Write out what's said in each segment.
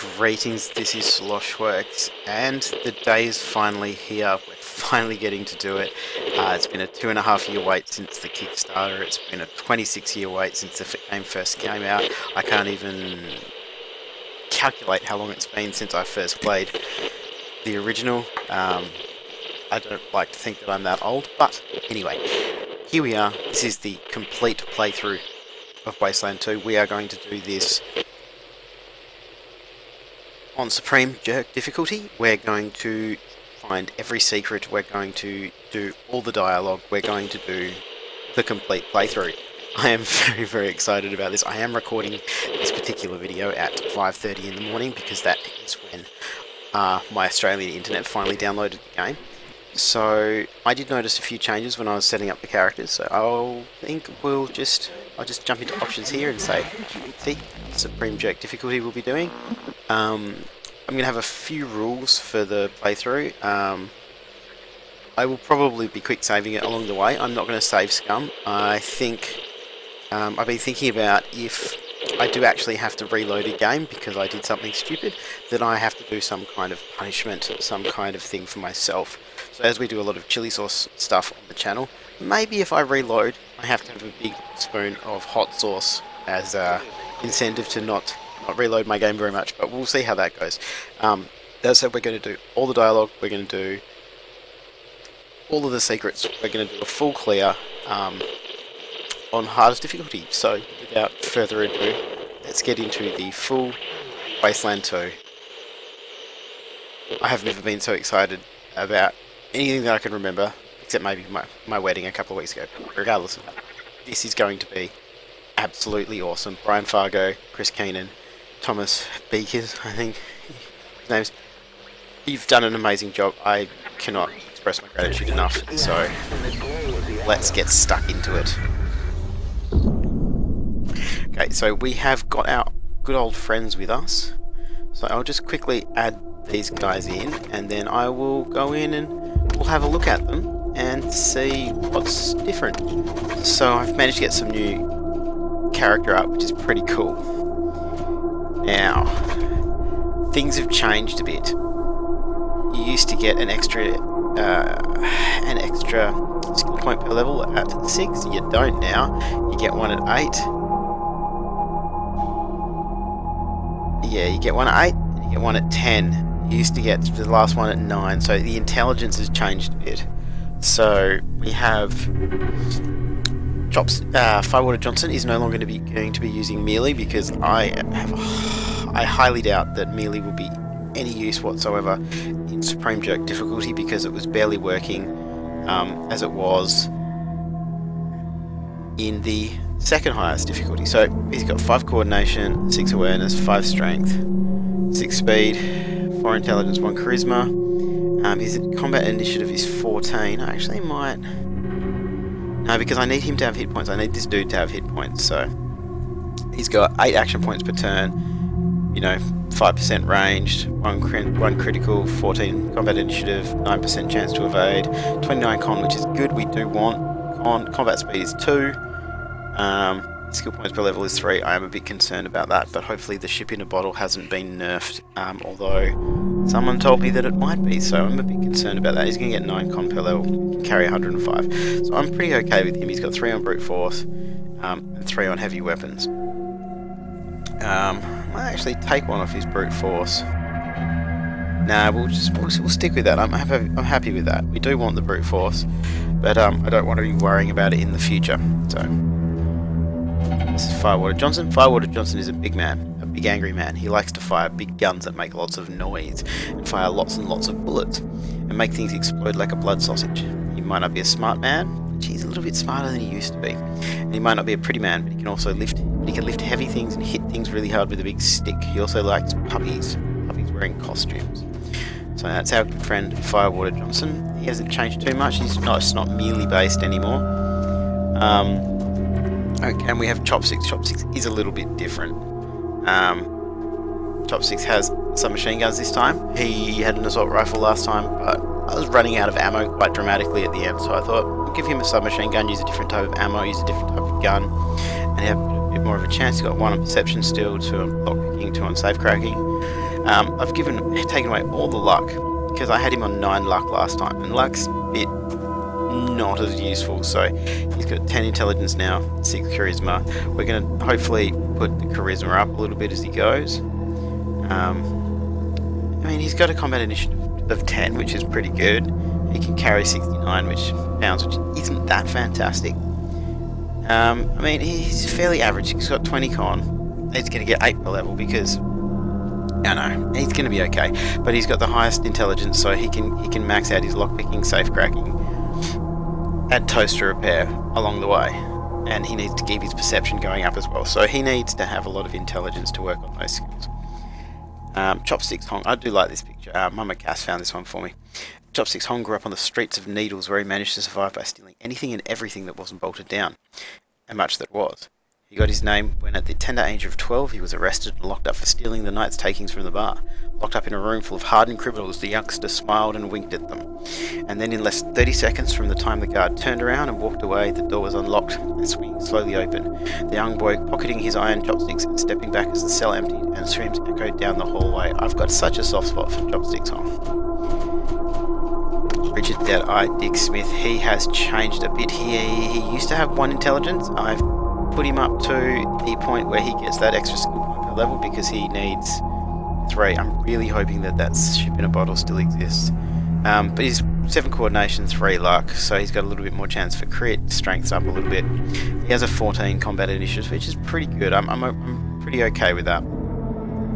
Greetings, this is Sloshworks, and the day is finally here. We're finally getting to do it. It's been a 2.5-year wait since the Kickstarter. It's been a 26-year wait since the game first came out. I can't even calculate how long it's been since I first played the original. I don't like to think that I'm that old, but anyway, here we are. This is the complete playthrough of Wasteland 2. We are going to do this on Supreme Jerk difficulty. We're going to find every secret, we're going to do all the dialogue, we're going to do the complete playthrough. I am very, very excited about this. I am recording this particular video at 5:30 in the morning because that is when my Australian internet finally downloaded the game. So I did notice a few changes when I was setting up the characters, so I'll just jump into options here and say, see, Supreme Jerk difficulty we'll be doing. I'm going to have a few rules for the playthrough. I will probably be quick saving it along the way. I'm not going to save scum. I think I've been thinking about if I do actually have to reload a game because I did something stupid, then I have to do some kind of punishment, some kind of thing for myself. So as we do a lot of chili sauce stuff on the channel, maybe if I reload, I have to have a big spoon of hot sauce as incentive to not reload my game very much, but we'll see how that goes. As I said, we're going to do all the dialogue, we're going to do all of the secrets, we're going to do a full clear on hardest difficulty. So without further ado, let's get into the full Wasteland 2. I have never been so excited about anything that I can remember, except maybe my wedding a couple of weeks ago. Regardless of that, this is going to be absolutely awesome. Brian Fargo, Chris Keenan, Thomas Beakers, I think his name's. You've done an amazing job. I cannot express my gratitude enough. So let's get stuck into it. Okay, so we have got our good old friends with us. So I'll just quickly add these guys in, and then I will go in and we'll have a look at them and see what's different. So I've managed to get some new character art, which is pretty cool. Now, things have changed a bit. You used to get an extra skill point per level at 6. You don't now. You get one at 8. Yeah, you get one at 8 and you get one at 10. You used to get the last one at 9. So the intelligence has changed a bit. So we have Firewater Johnson is no longer going to be using melee because I highly doubt that melee will be any use whatsoever in Supreme Jerk difficulty because it was barely working as it was in the second highest difficulty. So he's got 5 coordination, 6 awareness, 5 strength, 6 speed, 4 intelligence, 1 charisma. His combat initiative is 14. I actually might... No, because I need him to have hit points. I need this dude to have hit points. So he's got 8 action points per turn. You know, 5% ranged, 1 critical, 14 combat initiative, 9% chance to evade, 29 con, which is good. We do want con. Combat speed is 2. Skill points per level is 3. I am a bit concerned about that, but hopefully the ship in a bottle hasn't been nerfed. Although someone told me that it might be, so I'm a bit concerned about that. He's going to get 9 con per level, can carry 105. So I'm pretty okay with him. He's got 3 on brute force and 3 on heavy weapons. I might actually take 1 off his brute force. Nah, we'll stick with that. I'm happy with that. We do want the brute force, but I don't want to be worrying about it in the future. So this is Firewater Johnson. Firewater Johnson is a big man, a big angry man. He likes to fire big guns that make lots of noise and fire lots and lots of bullets and make things explode like a blood sausage. He might not be a smart man, but he's a little bit smarter than he used to be. And he might not be a pretty man, but he can also lift heavy things and hit things really hard with a big stick. He also likes puppies wearing costumes. So that's our good friend Firewater Johnson. He hasn't changed too much. It's not melee based anymore. Okay, and we have Chopsticks. Chopsticks is a little bit different. Chopsticks has some machine guns this time. He had an assault rifle last time, but I was running out of ammo quite dramatically at the end, so I thought we'll give him a submachine gun, use a different type of ammo, use a different type of gun, and have a bit more of a chance. He's got 1 on perception still, 2 on lockpicking, 2 on safe cracking. I've taken away all the luck, because I had him on 9 luck last time, and luck's a bit not as useful. So he's got 10 intelligence now, 6 charisma. We're going to hopefully put the charisma up a little bit as he goes. I mean, he's got a combat initiative of 10, which is pretty good. He can carry 69 which isn't that fantastic. I mean, he's fairly average. He's got 20 con. He's going to get 8 per level because, I know, he's going to be okay. But he's got the highest intelligence, so he can max out his lockpicking, safe cracking, add toaster repair along the way. And he needs to keep his perception going up as well. So he needs to have a lot of intelligence to work on those skills. Chopsticks Hong. I do like this picture. Mama Cass found this one for me. Chopsticks Hong grew up on the streets of Needles, where he managed to survive by stealing anything and everything that wasn't bolted down, and much that was. He got his name when at the tender age of 12 he was arrested and locked up for stealing the night's takings from the bar. Locked up in a room full of hardened criminals, the youngster smiled and winked at them. And then in less than 30 seconds from the time the guard turned around and walked away, the door was unlocked and swinging slowly open. The young boy pocketing his iron chopsticks and stepping back as the cell emptied, and screams echoed down the hallway. I've got such a soft spot for Chopsticks Hong. Richard Dead-Eye Dick Smith, he has changed a bit. He used to have 1 intelligence. I've put him up to the point where he gets that extra skill point per level because he needs 3. I'm really hoping that that ship in a bottle still exists. But he's 7 coordination, 3 luck, so he's got a little bit more chance for crit, strength's up a little bit. He has a 14 combat initiative, which is pretty good. I'm pretty okay with that.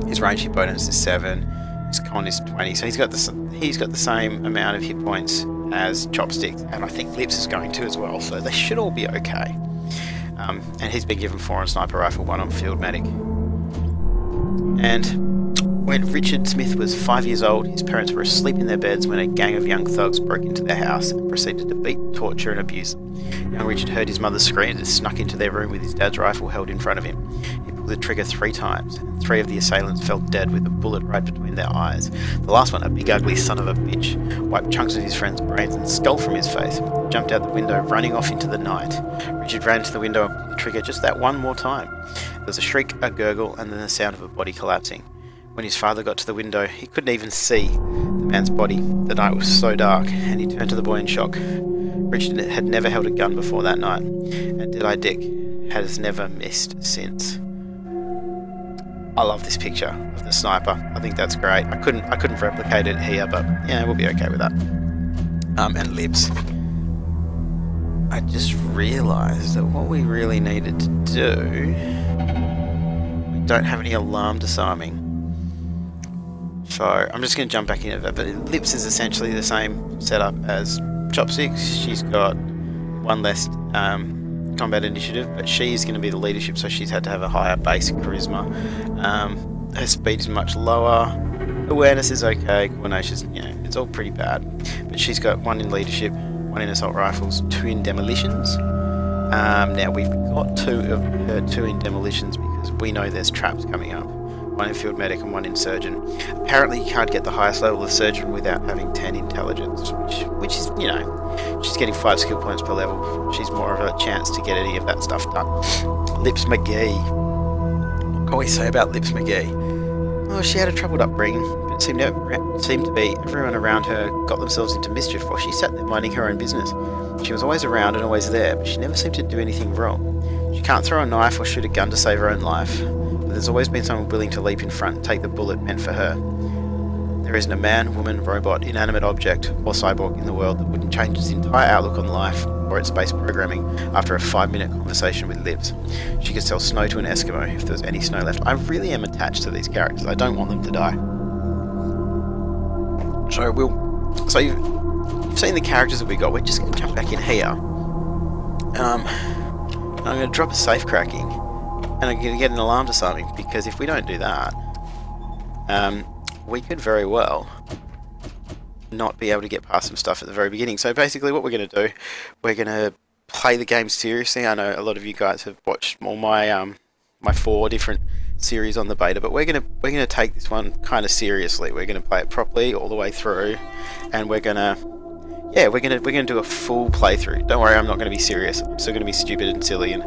His range hit bonus is 7, his con is 20, so he's got the same amount of hit points as Chopsticks, and I think Lips is going to as well, so they should all be okay. And he's been given 4 on Sniper Rifle, 1 on Field Medic. And when Richard Smith was 5 years old, his parents were asleep in their beds when a gang of young thugs broke into their house and proceeded to beat, torture and abuse them. Young Richard heard his mother scream and snuck into their room with his dad's rifle held in front of him. He pulled the trigger 3 times, and 3 of the assailants fell dead with a bullet right between their eyes. The last one, a big ugly son of a bitch, wiped chunks of his friend's brains and skull from his face, jumped out the window, running off into the night. Richard ran to the window and pulled the trigger just that one more time. There was a shriek, a gurgle, and then the sound of a body collapsing. When his father got to the window, he couldn't even see the man's body. The night was so dark, and he turned to the boy in shock. Richard had never held a gun before that night, and Dead-Eye Dick has never missed since. I love this picture of the sniper. I think that's great. I couldn't replicate it here, but yeah, we'll be okay with that. And Lips. I just realised that what we really needed to do, we don't have any alarm disarming. So I'm just going to jump back into that. But Lips is essentially the same setup as Chopsticks. She's got 1 less combat initiative, but she's going to be the leadership, so she's had to have a higher basic charisma. Her speed is much lower. Awareness is okay. Coordination's, it's all pretty bad. But she's got 1 in leadership, 1 in assault rifles, 2 in demolitions. Now we've got 2 of her 2 in demolitions because we know there's traps coming up. 1 in field medic and 1 in surgeon. Apparently you can't get the highest level of surgeon without having 10 intelligence, which is, she's getting 5 skill points per level. She's more of a chance to get any of that stuff done. Lips McGee. What can we say about Lips McGee? Oh, she had a troubled upbringing, but it seemed to be everyone around her got themselves into mischief while she sat there minding her own business. She was always around and always there, but she never seemed to do anything wrong. She can't throw a knife or shoot a gun to save her own life. There's always been someone willing to leap in front and take the bullet meant for her. There isn't a man, woman, robot, inanimate object, or cyborg in the world that wouldn't change its entire outlook on life or its space programming after a 5-minute conversation with Lips. She could sell snow to an Eskimo if there was any snow left. I really am attached to these characters. I don't want them to die. So you've seen the characters that we got. We're just going to jump back in here. I'm going to drop a safe cracking. And I'm going to get an alarm disarming, because if we don't do that, we could very well not be able to get past some stuff at the very beginning. So basically what we're going to do, we're going to play the game seriously. I know a lot of you guys have watched all my my 4 different series on the beta, but we're going to take this one kind of seriously. We're going to play it properly all the way through, and we're going to do a full playthrough. Don't worry, I'm not going to be serious. I'm still going to be stupid and silly and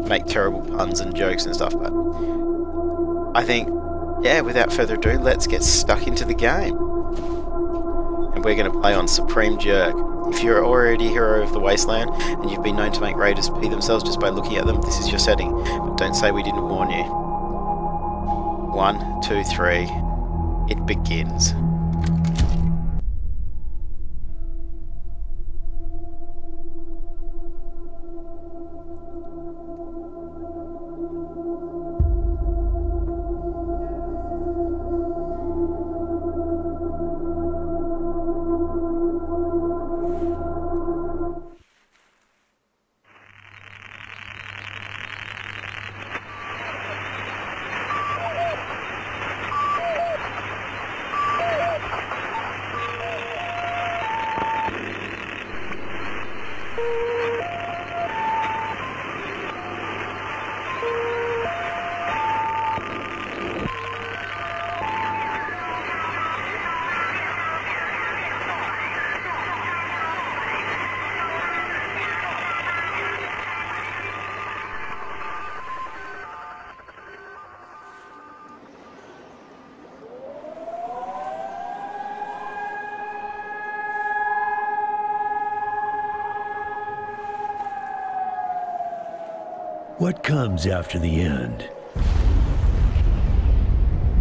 make terrible puns and jokes and stuff. But I think yeah, without further ado, let's get stuck into the game. And we're going to play on Supreme Jerk. If you're already a hero of the Wasteland, and you've been known to make raiders pee themselves just by looking at them, this is your setting. But don't say we didn't warn you. 1, 2, 3. It begins. What comes after the end?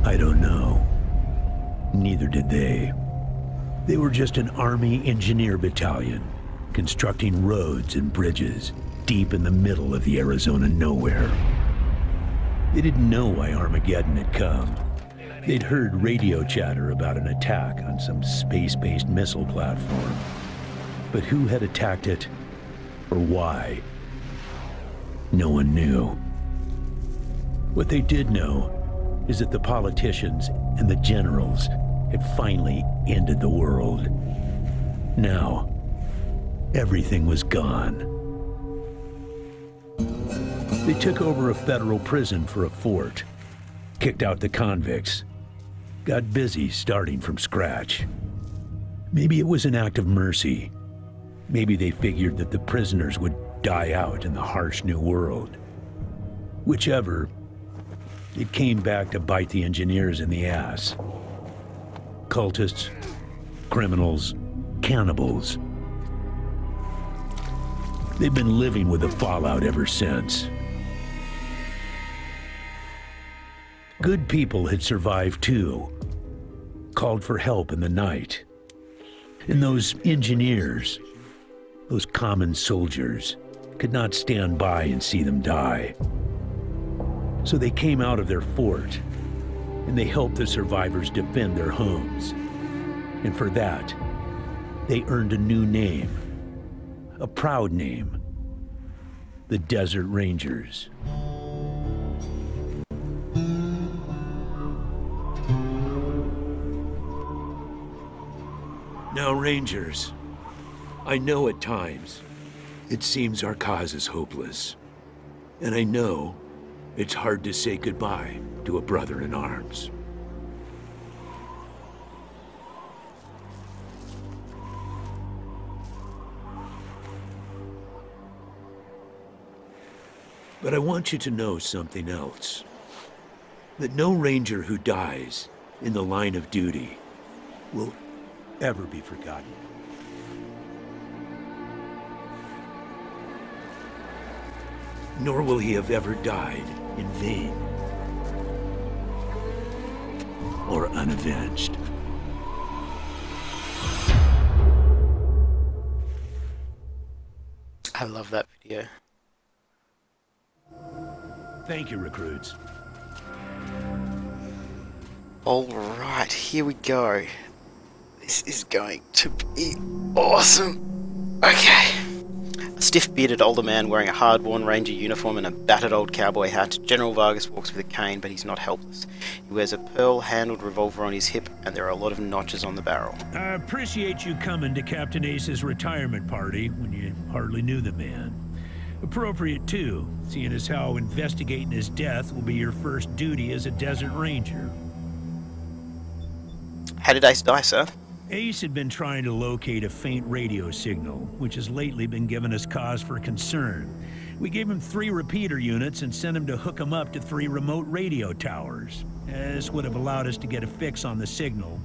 I don't know. Neither did they. They were just an army engineer battalion, constructing roads and bridges deep in the middle of the Arizona nowhere. They didn't know why Armageddon had come. They'd heard radio chatter about an attack on some space-based missile platform. But who had attacked it, or why? No one knew. What they did know is that the politicians and the generals had finally ended the world. Now, everything was gone. They took over a federal prison for a fort, kicked out the convicts, got busy starting from scratch. Maybe it was an act of mercy. Maybe they figured that the prisoners would die out in the harsh new world. Whichever, it came back to bite the engineers in the ass. Cultists, criminals, cannibals. They've been living with the fallout ever since. Good people had survived too, called for help in the night. And those engineers, those common soldiers, could not stand by and see them die. So they came out of their fort, and they helped the survivors defend their homes. And for that, they earned a new name, a proud name, the Desert Rangers. Now, Rangers, I know at times it seems our cause is hopeless. And I know it's hard to say goodbye to a brother in arms. But I want you to know something else. That no Ranger who dies in the line of duty will ever be forgotten. Nor will he have ever died in vain or unavenged. I love that video. Thank you, recruits. Alright, here we go. This is going to be awesome. Okay. A stiff-bearded older man wearing a hard-worn ranger uniform and a battered old cowboy hat. General Vargas walks with a cane, but he's not helpless. He wears a pearl-handled revolver on his hip, and there are a lot of notches on the barrel. I appreciate you coming to Captain Ace's retirement party when you hardly knew the man. Appropriate, too, seeing as how investigating his death will be your first duty as a Desert Ranger. How did Ace die, sir? Ace had been trying to locate a faint radio signal, which has lately been giving us cause for concern. We gave him 3 repeater units and sent him to hook them up to 3 remote radio towers. This would have allowed us to get a fix on the signal.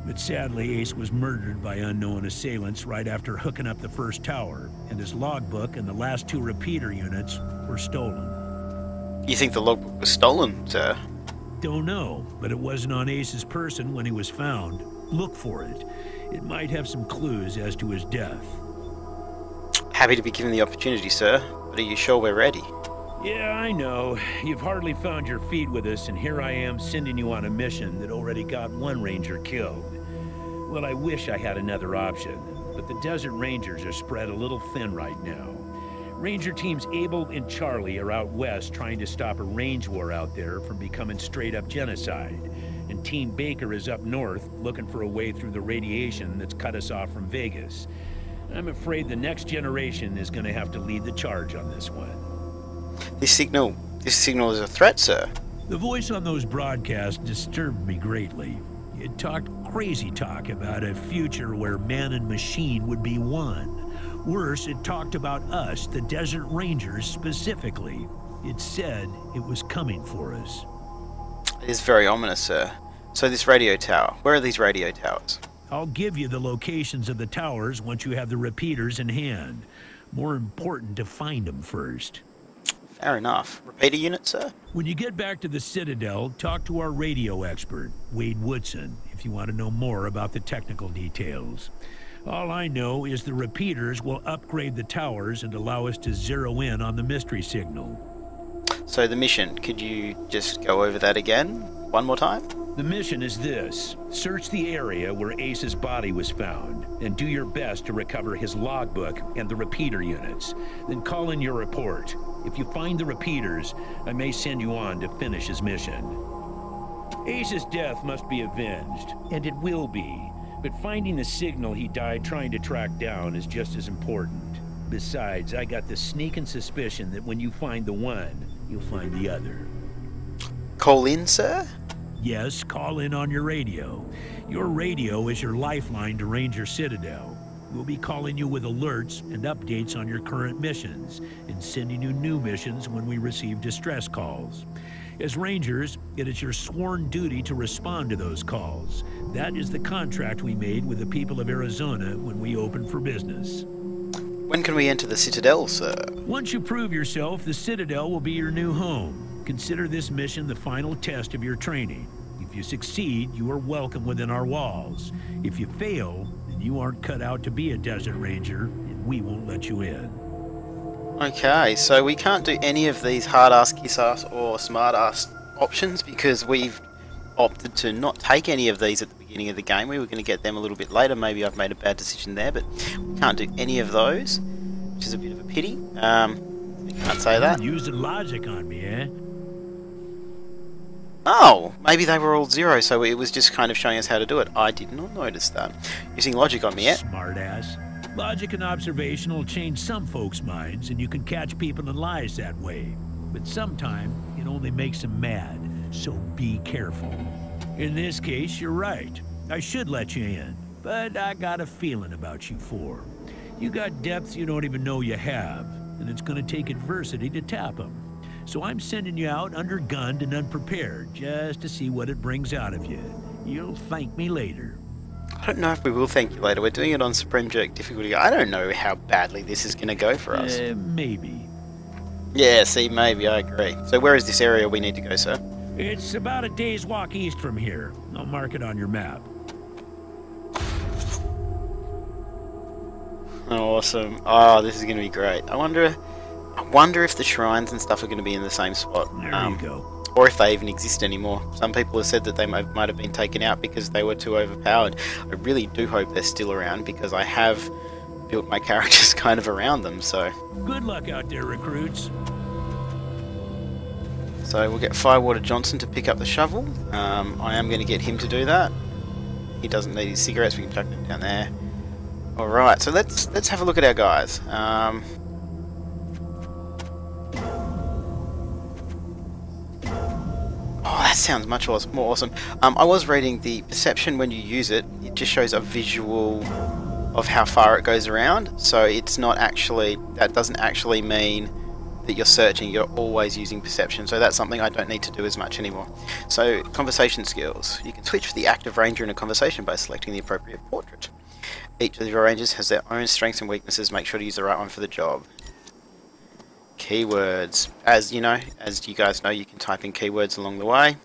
But sadly, Ace was murdered by unknown assailants right after hooking up the first tower, and his logbook and the last 2 repeater units were stolen. You think the logbook was stolen, sir? Don't know, but it wasn't on Ace's person when he was found. Look for it. It might have some clues as to his death. Happy to be given the opportunity, sir, but are you sure we're ready? Yeah, I know. You've hardly found your feet with us, and here I am sending you on a mission that already got 1 ranger killed. Well, I wish I had another option, but the Desert Rangers are spread a little thin right now. Ranger teams Abel and Charlie are out west trying to stop a range war out there from becoming straight-up genocide, and Team Baker is up north looking for a way through the radiation that's cut us off from Vegas. I'm afraid the next generation is going to have to lead the charge on this one. This signal is a threat, sir. The voice on those broadcasts disturbed me greatly. It talked crazy talk about a future where man and machine would be one. Worse, it talked about us, the Desert Rangers, specifically. It said it was coming for us. It is very ominous, sir. So this radio tower, where are these radio towers? I'll give you the locations of the towers once you have the repeaters in hand. More important to find them first. Fair enough. Repeater unit, sir? When you get back to the Citadel, talk to our radio expert, Wade Woodson, if you want to know more about the technical details. All I know is the repeaters will upgrade the towers and allow us to zero in on the mystery signal. So the mission, could you just go over that again? One more time? The mission is this. Search the area where Ace's body was found, and do your best to recover his logbook and the repeater units. Then call in your report. If you find the repeaters, I may send you on to finish his mission. Ace's death must be avenged, and it will be. But finding the signal he died trying to track down is just as important. Besides, I got the sneaking suspicion that when you find the one, you'll find the other. Call in, sir? Yes, call in on your radio. Your radio is your lifeline to Ranger Citadel. We'll be calling you with alerts and updates on your current missions, and sending you new missions when we receive distress calls. As Rangers, it is your sworn duty to respond to those calls. That is the contract we made with the people of Arizona when we opened for business. When can we enter the Citadel, sir? Once you prove yourself, the Citadel will be your new home. Consider this mission the final test of your training. If you succeed, you are welcome within our walls. If you fail, then you aren't cut out to be a Desert Ranger, and we won't let you in. Okay, so we can't do any of these hard-ass, kiss-ass, or smart-ass options because we've opted to not take any of these at the beginning of the game. We were going to get them a little bit later. Maybe I've made a bad decision there, but we can't do any of those, which is a bit of a pity. You can't say that. Using logic on me, eh? Oh, maybe they were all 0, so it was just kind of showing us how to do it. I did not notice that. Using logic on me, yeah? Smartass. Logic and observation will change some folks' minds, and you can catch people in lies that way. But sometimes it only makes them mad, so be careful. In this case, you're right. I should let you in, but I got a feeling about you four. You got depths you don't even know you have, and it's going to take adversity to tap them. So I'm sending you out undergunned and unprepared, just to see what it brings out of you. You'll thank me later. I don't know if we will thank you later. We're doing it on Supreme Jerk difficulty. I don't know how badly this is going to go for us. Maybe. Yeah, see, maybe, I agree. So where is this area we need to go, sir? It's about a day's walk east from here. I'll mark it on your map. Awesome. Oh, this is going to be great. I wonder if the shrines and stuff are going to be in the same spot. There you go. Or if they even exist anymore. Some people have said that they might have been taken out because they were too overpowered. I really do hope they're still around because I have built my characters kind of around them, so... Good luck out there, recruits. So we'll get Firewater Johnson to pick up the shovel. I am going to get him to do that. He doesn't need his cigarettes, we can chuck them down there. Alright, so let's have a look at our guys. Oh, that sounds much more awesome. I was reading the perception when you use it, it just shows a visual of how far it goes around, so it's not actually, that doesn't actually mean that you're searching, you're always using perception, so that's something I don't need to do as much anymore. So, conversation skills. You can switch for the active ranger in a conversation by selecting the appropriate portrait. Each of your rangers has their own strengths and weaknesses. Make sure to use the right one for the job. Keywords. As you guys know, you can type in keywords along the way.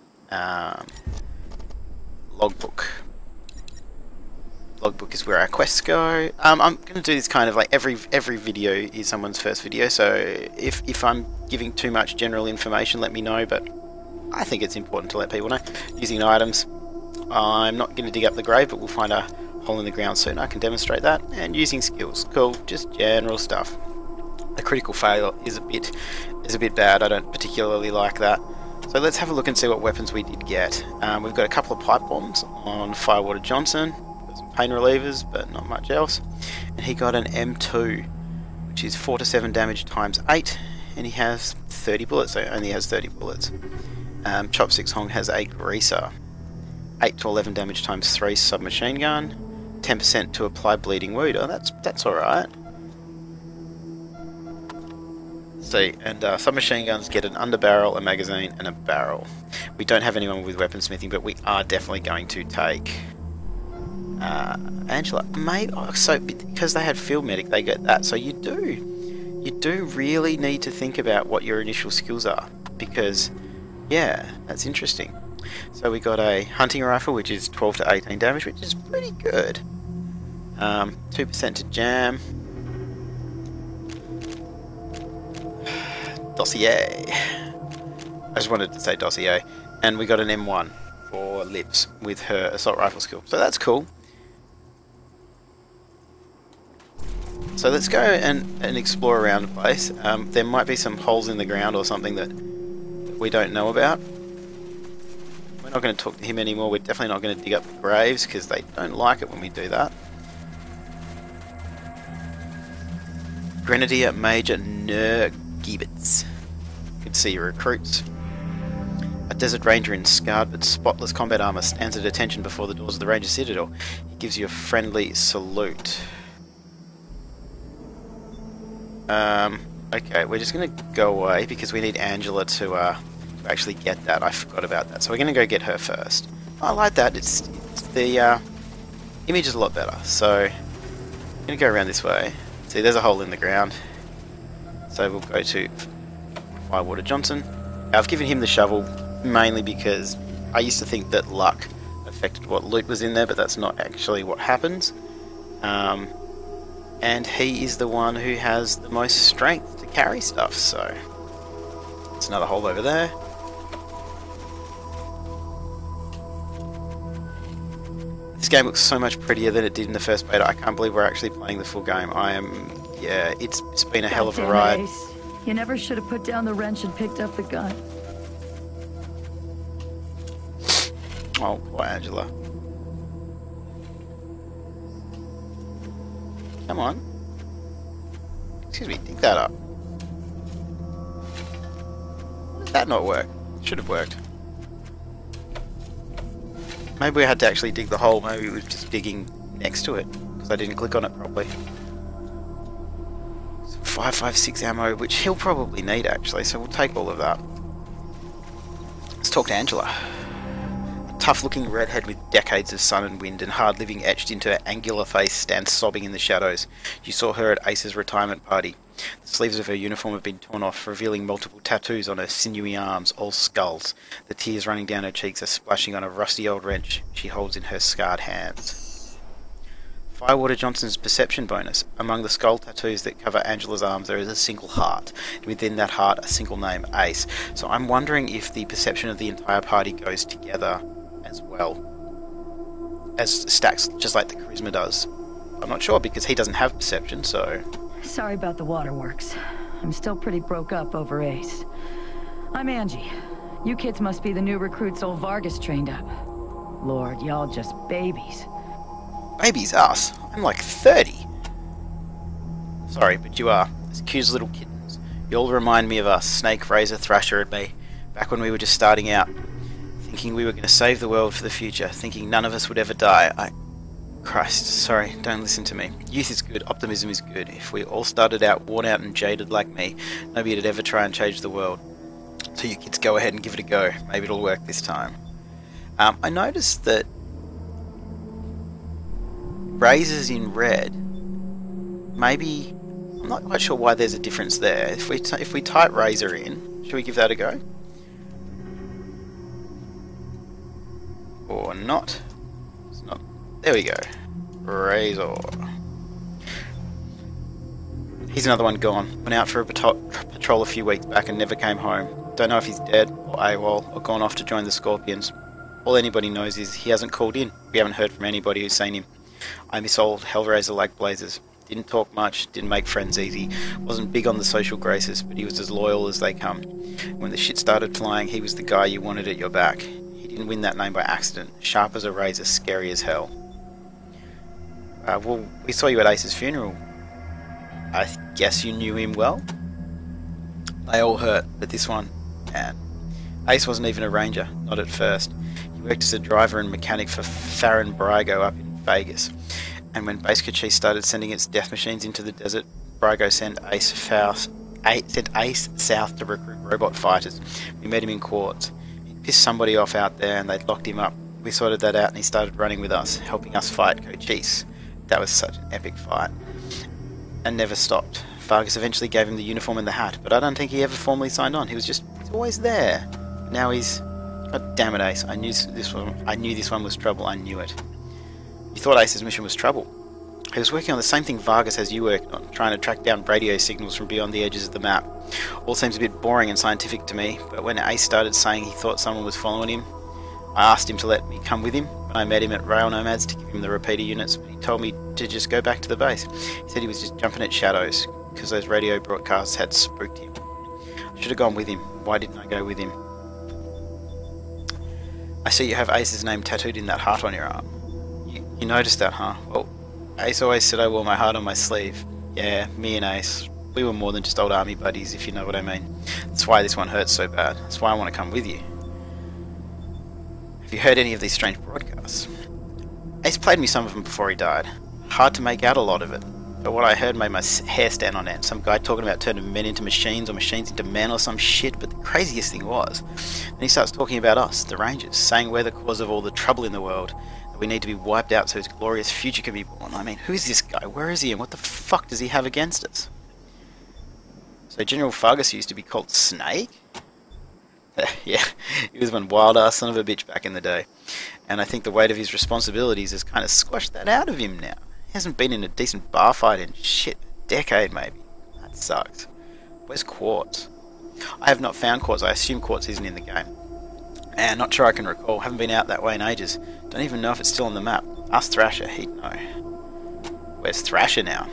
Logbook. Logbook is where our quests go. I'm going to do this kind of like every video is someone's first video, so if I'm giving too much general information, let me know, but I think it's important to let people know. Using items. I'm not going to dig up the grave, but we'll find a hole in the ground soon. I can demonstrate that. And using skills. Cool, just general stuff. A critical fail is a bit bad. I don't particularly like that. So let's have a look and see what weapons we did get. We've got a couple of pipe bombs on Firewater Johnson. Got some pain relievers, but not much else. And he got an M2, which is 4 to 7 damage times 8, and he has 30 bullets, so he only has 30 bullets. Chopsticks Hong has a greaser. 8 to 11 damage times 3 submachine gun. 10% to apply bleeding wound. Oh, that's alright. See, and submachine guns get an underbarrel, a magazine, and a barrel. We don't have anyone with weaponsmithing, but we are definitely going to take Angela. Maybe so because they had field medic, they get that. So you do really need to think about what your initial skills are, because yeah, that's interesting. So we got a hunting rifle, which is 12 to 18 damage, which is pretty good. 2% to jam. Dossier. I just wanted to say dossier. And we got an M1 for Lips with her assault rifle skill. So that's cool. So let's go and explore around the place. There might be some holes in the ground or something that we don't know about. We're not going to talk to him anymore. We're definitely not going to dig up the graves because they don't like it when we do that. Grenadier Major Gibbets. You can see your recruits. A desert ranger in scarred but spotless combat armor stands at attention before the doors of the ranger citadel. He gives you a friendly salute. Okay, we're just going to go away because we need Angela to actually get that. I forgot about that. So we're going to go get her first. I like that. It's the image is a lot better. So I'm going to go around this way. See, there's a hole in the ground. So we'll go to Firewater Johnson. I've given him the shovel mainly because I used to think that luck affected what loot was in there, but that's not actually what happens. And he is the one who has the most strength to carry stuff, so it's another hole over there. This game looks so much prettier than it did in the first beta. I can't believe we're actually playing the full game. Yeah, it's been a hell of a ride. Ace. You never should have put down the wrench and picked up the gun. Oh, poor Angela. Come on. Excuse me, dig that up. Why did that not work? It should have worked. Maybe we had to actually dig the hole. Maybe it was just digging next to it because I didn't click on it properly. 5.56 ammo, which he'll probably need actually, so we'll take all of that. Let's talk to Angela. A tough-looking redhead with decades of sun and wind and hard living etched into her angular face stands sobbing in the shadows. You saw her at Ace's retirement party. The sleeves of her uniform have been torn off, revealing multiple tattoos on her sinewy arms, all skulls. The tears running down her cheeks are splashing on a rusty old wrench she holds in her scarred hands. Firewater Johnson's perception bonus. Among the skull tattoos that cover Angela's arms there is a single heart, and within that heart a single name, Ace. So I'm wondering if the perception of the entire party goes together as well as stacks, just like the charisma does. I'm not sure because he doesn't have perception, so... Sorry about the waterworks. I'm still pretty broke up over Ace. I'm Angie. You kids must be the new recruits old Vargas trained up. Lord, y'all just babies. Babies, us. I'm like 30. Sorry, but you are. As cute as little kittens. You all remind me of us, Snake, Razor, Thrasher and me. Back when we were just starting out. Thinking we were going to save the world for the future. Thinking none of us would ever die. Christ, sorry, don't listen to me. Youth is good, optimism is good. If we all started out worn out and jaded like me, nobody would ever try and change the world. So you kids go ahead and give it a go. Maybe it'll work this time. I noticed that razors in red, maybe, I'm not quite sure why there's a difference there. If we type razor in, should we give that a go? Or not? It's not. There we go. Razor. He's another one gone. Went out for a patrol a few weeks back and never came home. Don't know if he's dead or AWOL or gone off to join the Scorpions. All anybody knows is he hasn't called in. We haven't heard from anybody who's seen him. I miss old Hellraiser like blazes. Didn't talk much, didn't make friends easy. Wasn't big on the social graces, but he was as loyal as they come. When the shit started flying, he was the guy you wanted at your back. He didn't win that name by accident. Sharp as a razor, scary as hell. Well, we saw you at Ace's funeral. I guess you knew him well? They all hurt, but this one, man. Ace wasn't even a ranger, not at first. He worked as a driver and mechanic for Farron Brygo up in Vegas. And when Base Cochise started sending its death machines into the desert, Brygo sent Ace south to recruit robot fighters. We met him in Quartz. He pissed somebody off out there and they'd locked him up. We sorted that out and he started running with us, helping us fight Cochise. That was such an epic fight. And never stopped. Vargas eventually gave him the uniform and the hat, but I don't think he ever formally signed on. He's always there. Now he's... God damn it, Ace. I knew this one was trouble. I knew it. You thought Ace's mission was trouble. He was working on the same thing Vargas has you working on, trying to track down radio signals from beyond the edges of the map. All seems a bit boring and scientific to me, but when Ace started saying he thought someone was following him, I asked him to let me come with him. I met him at Rail Nomads to give him the repeater units, but he told me to just go back to the base. He said he was just jumping at shadows, because those radio broadcasts had spooked him. I should have gone with him. Why didn't I go with him? I see you have Ace's name tattooed in that heart on your arm. You noticed that, huh? Well, Ace always said I wore my heart on my sleeve. Yeah, me and Ace. We were more than just old army buddies, if you know what I mean. That's why this one hurts so bad. That's why I want to come with you. Have you heard any of these strange broadcasts? Ace played me some of them before he died. Hard to make out a lot of it, but what I heard made my hair stand on end. Some guy talking about turning men into machines or machines into men or some shit, but the craziest thing was, then he starts talking about us, the Rangers, saying we're the cause of all the trouble in the world, that we need to be wiped out so his glorious future can be born. I mean, who's this guy? Where is he and what the fuck does he have against us? So General Vargas used to be called Snake? Yeah, he was one wild-ass son of a bitch back in the day. And I think the weight of his responsibilities has kind of squashed that out of him now. He hasn't been in a decent bar fight in, shit, a decade maybe. That sucks. Where's Quartz? I have not found Quartz. I assume Quartz isn't in the game. And not sure I can recall. Haven't been out that way in ages. Don't even know if it's still on the map. Ask Thrasher, he'd know. Where's Thrasher now?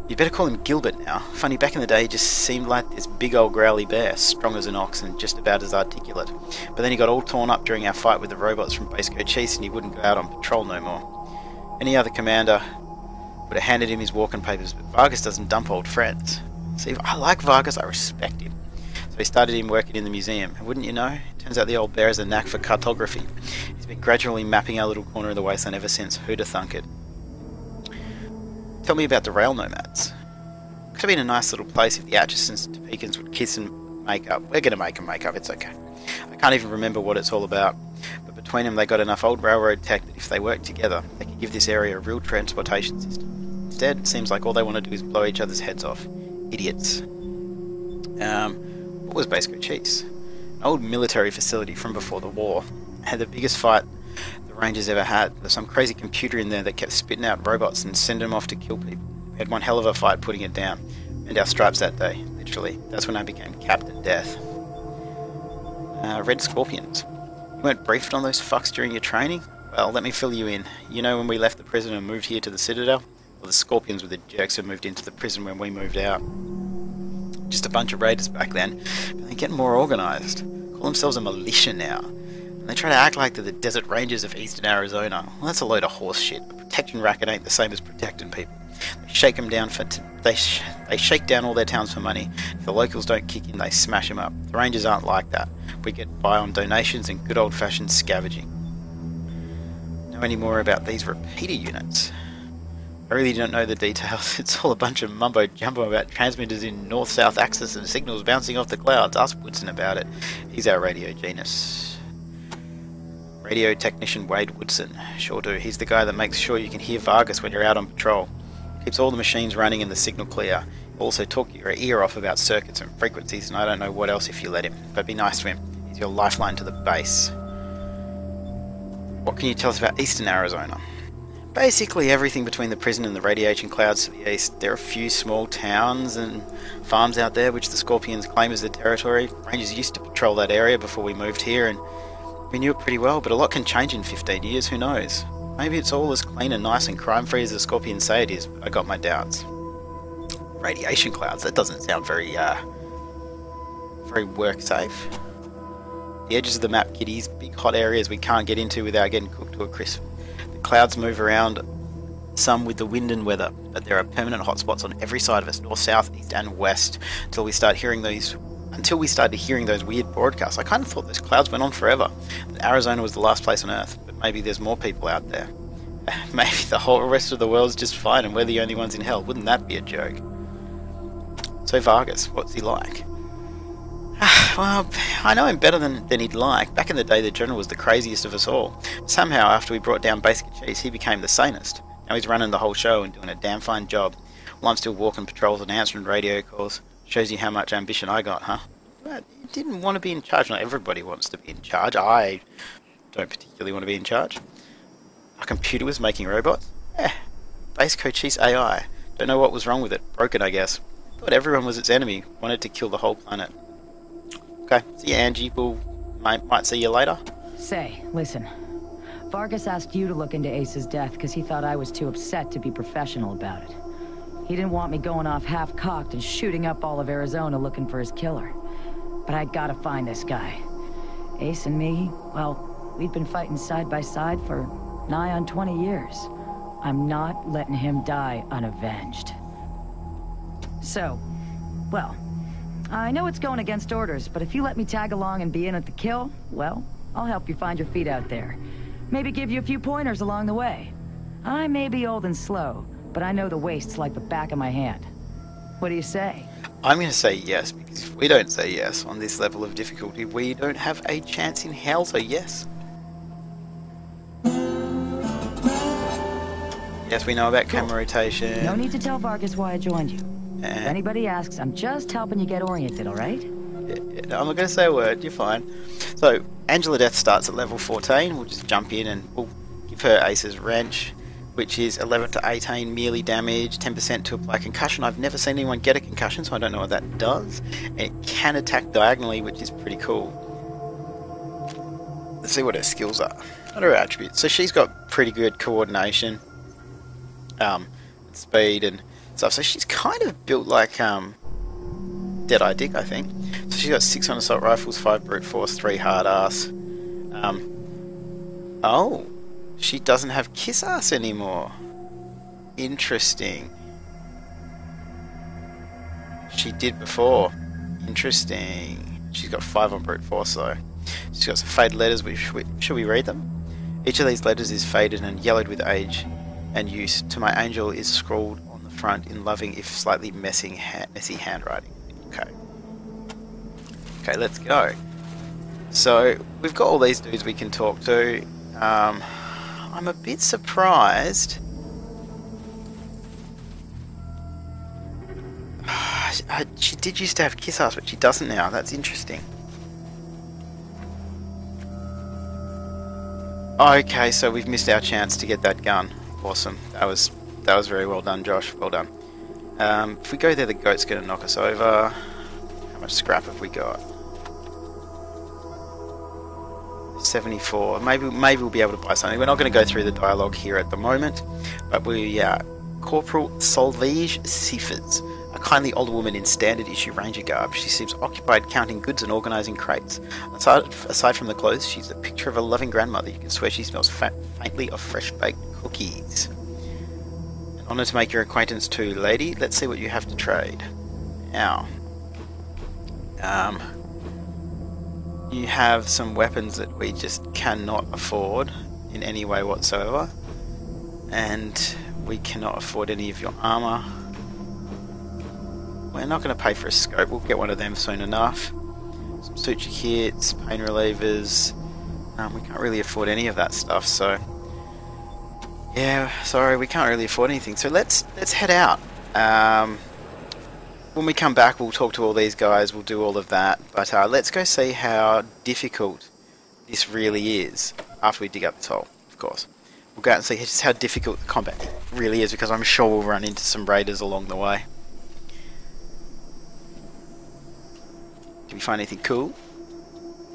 You better call him Gilbert now. Funny, back in the day he just seemed like this big old growly bear, strong as an ox and just about as articulate. But then he got all torn up during our fight with the robots from Base Cochise and he wouldn't go out on patrol no more. Any other commander would have handed him his walking papers, but Vargas doesn't dump old friends. See, I like Vargas, I respect him. So he started him working in the museum, and wouldn't you know, it turns out the old bear has a knack for cartography. He's been gradually mapping our little corner of the wasteland ever since. Who'd have thunk it? Tell me about the Rail Nomads. Could have been a nice little place if the Atchisons and Topekans would kiss and make up. We're going to make them make up, it's okay. I can't even remember what it's all about, but between them they got enough old railroad tech that if they worked together, they could give this area a real transportation system. Instead, it seems like all they want to do is blow each other's heads off. Idiots. What was Base Cochise? An old military facility from before the war. It had the biggest fight the Rangers ever had. There's some crazy computer in there that kept spitting out robots and sending them off to kill people. We had one hell of a fight putting it down. And our stripes that day, literally. That's when I became Captain Deth. Red Scorpions. You weren't briefed on those fucks during your training? Well, let me fill you in. You know when we left the prison and moved here to the Citadel? Well, the Scorpions were the jerks who moved into the prison when we moved out. Just a bunch of raiders back then, but they're getting more organised. Call themselves a militia now. And they try to act like they're the Desert Rangers of Eastern Arizona. Well, that's a load of horse shit. A protection racket ain't the same as protecting people. They shake them down they shake down all their towns for money. If the locals don't kick in, they smash them up. The Rangers aren't like that. We get by on donations and good old-fashioned scavenging. Now know any more about these repeater units? I really don't know the details. It's all a bunch of mumbo-jumbo about transmitters in north-south axis and signals bouncing off the clouds. Ask Woodson about it. He's our radio genius. Radio technician Wade Woodson. Sure do. He's the guy that makes sure you can hear Vargas when you're out on patrol. Keeps all the machines running and the signal clear. He'll also talk your ear off about circuits and frequencies, and I don't know what else if you let him. But be nice to him. He's your lifeline to the base. What can you tell us about eastern Arizona? Basically everything between the prison and the radiation clouds to the east. There are a few small towns and farms out there which the Scorpions claim as their territory. Rangers used to patrol that area before we moved here, and we knew it pretty well, but a lot can change in 15 years, who knows? Maybe it's all as clean and nice and crime-free as the Scorpions say it is, but I got my doubts. Radiation clouds, that doesn't sound very work-safe. The edges of the map, kiddies, big hot areas we can't get into without getting cooked to a crisp. Clouds move around, some with the wind and weather, but there are permanent hotspots on every side of us, north, south, east and west, until we started hearing those weird broadcasts. I kind of thought those clouds went on forever. Arizona was the last place on Earth, but maybe there's more people out there. Maybe the whole rest of the world's just fine and we're the only ones in hell. Wouldn't that be a joke? So Vargas, what's he like? Well, I know him better than he'd like. Back in the day, the General was the craziest of us all. Somehow, after we brought down Basic Cheese, he became the sanest. Now he's running the whole show and doing a damn fine job. While I'm still walking patrols and answering radio calls. Shows you how much ambition I got, huh? Well, you didn't want to be in charge. Not everybody wants to be in charge. I don't particularly want to be in charge. Our computer was making robots? Base Cochise AI. Don't know what was wrong with it. Broken, I guess. Thought everyone was its enemy. Wanted to kill the whole planet. Okay, see you, Angie. Might see you later. Say, listen. Vargas asked you to look into Ace's death because he thought I was too upset to be professional about it. He didn't want me going off half-cocked and shooting up all of Arizona looking for his killer. But I gotta find this guy. Ace and me, well, we've been fighting side by side for nigh on 20 years. I'm not letting him die unavenged. So, well, I know it's going against orders, but if you let me tag along and be in at the kill, well, I'll help you find your feet out there. Maybe give you a few pointers along the way. I may be old and slow, but I know the wastes like the back of my hand. What do you say? I'm going to say yes, because if we don't say yes on this level of difficulty, we don't have a chance in hell, so yes. Yes, we know about camera rotation. No need to tell Vargas why I joined you. If anybody asks, I'm just helping you get oriented, alright? Yeah, no, I'm not going to say a word, you're fine. So, Angela Deth starts at level 14. We'll just jump in and we'll give her Ace's Wrench, which is 11 to 18 melee damage, 10% to apply concussion. I've never seen anyone get a concussion, so I don't know what that does. It can attack diagonally, which is pretty cool. Let's see what her skills are. What are her attributes? So she's got pretty good coordination, speed and stuff. So she's kind of built like Deadeye Dick, I think. So she's got 6 on assault rifles, 5 brute force, 3 hard ass. Oh, she doesn't have kiss ass anymore. Interesting. She did before. Interesting. She's got 5 on brute force though. She's got some faded letters. Should we read them? Each of these letters is faded and yellowed with age and use. To my angel is scrawled on the front in loving, if slightly messy handwriting. Okay, let's go. So we've got all these dudes we can talk to. I'm a bit surprised. She did used to have kiss ass, but she doesn't now. That's interesting. Okay, so we've missed our chance to get that gun. Awesome. That was very well done, Josh. Well done. If we go there, the goat's going to knock us over. How much scrap have we got? 74. Maybe we'll be able to buy something. We're not going to go through the dialogue here at the moment, but Corporal Solveige Seifers, a kindly older woman in standard issue ranger garb. She seems occupied counting goods and organising crates. Aside from the clothes, she's a picture of a loving grandmother. You can swear she smells faintly of fresh baked cookies. An honour to make your acquaintance too, lady. Let's see what you have to trade. Now, you have some weapons that we just cannot afford. in any way whatsoever. And we cannot afford any of your armor. We're not going to pay for a scope, we'll get one of them soon enough. Some suture kits, pain relievers. We can't really afford any of that stuff, so yeah, sorry, we can't really afford anything. So let's head out. When we come back, we'll talk to all these guys, we'll do all of that. But let's go see how difficult this really is after we dig up the toll, of course. We'll go out and see just how difficult the combat really is, because I'm sure we'll run into some raiders along the way. Did we find anything cool?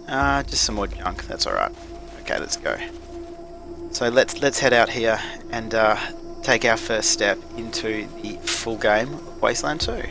Just some more junk, that's alright. Okay, let's go. So let's head out here and take our first step into the full game of Wasteland 2.